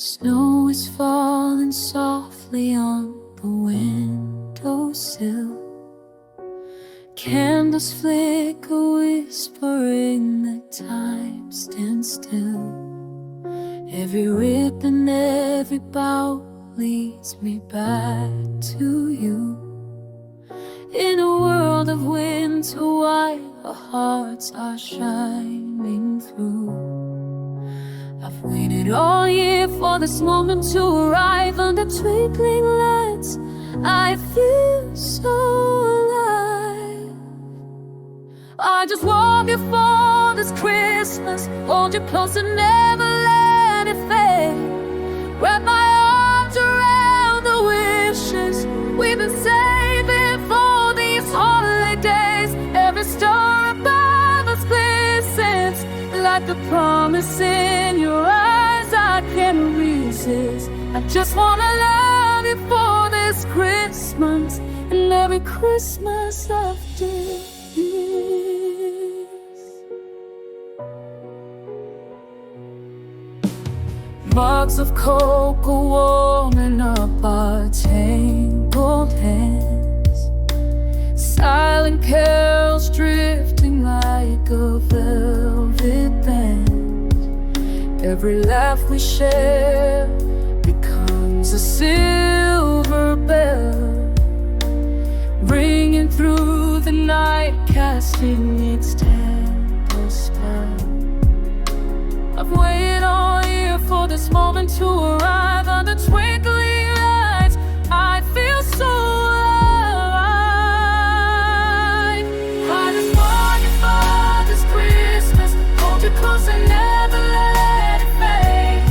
Snow is falling softly on the windowsill. Candles flicker, whispering that time stands still. Every rip and every bough leads me back to you. In a world of winter white, our hearts are shining through. I've waited all year for this moment to arrive. Under twinkling lights, I feel so alive. I just want you for this Christmas. Hold you close and never let it fade. Wrap my arms around the wishes we've been saving for these holidays. Every star above us glistens like the promise in your eyes I can't resist. I just wanna love you for this Christmas and every Christmas after this. Mugs of cocoa warming up our tangled hands. Silent carols drifting like a velvet band. Every laugh we share becomes a silver bell, ringing through the night, casting its tender spell. I've waited all year for this moment to arrive. Under twinkling lights, I feel so alive. I just want you for this Christmas. Hold you close and never let it fade.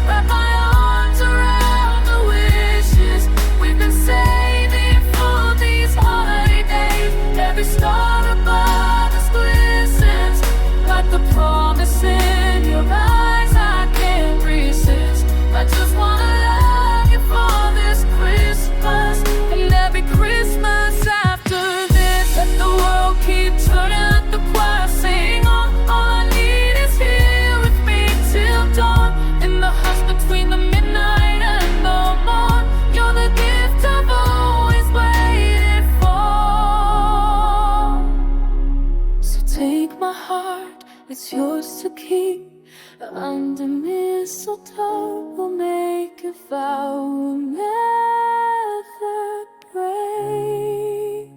Wrap my arms around the wishes we've been saving for these holidays. Every star above us glistens like the promise in your eyes I can't resist. I just wanna love you for this Christmas and every Christmas after this. Let the world keep turning, let the choir sing on. All I need is here with me till dawn. In the hush between the midnight and the morn, you're the gift I've always waited for. So take my heart, it's yours to keep. Under mistletoe, we'll make a vow we'll never break.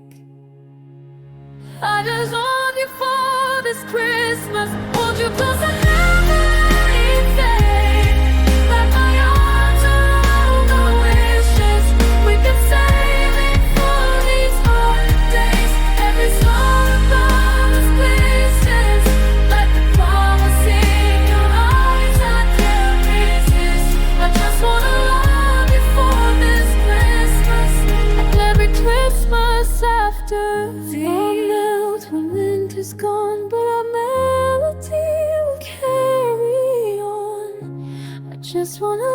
I just want you for this Christmas. Hold you close and never let it fade. Wrap my arms around the wishes we've been saving for these holidays. Every star above us glistens like the promise in your eyes I can't resist. I just wanna love you for this Christmas and every Christmas after. Fall melt when winter's gone, but our melody will carry on. I just wanna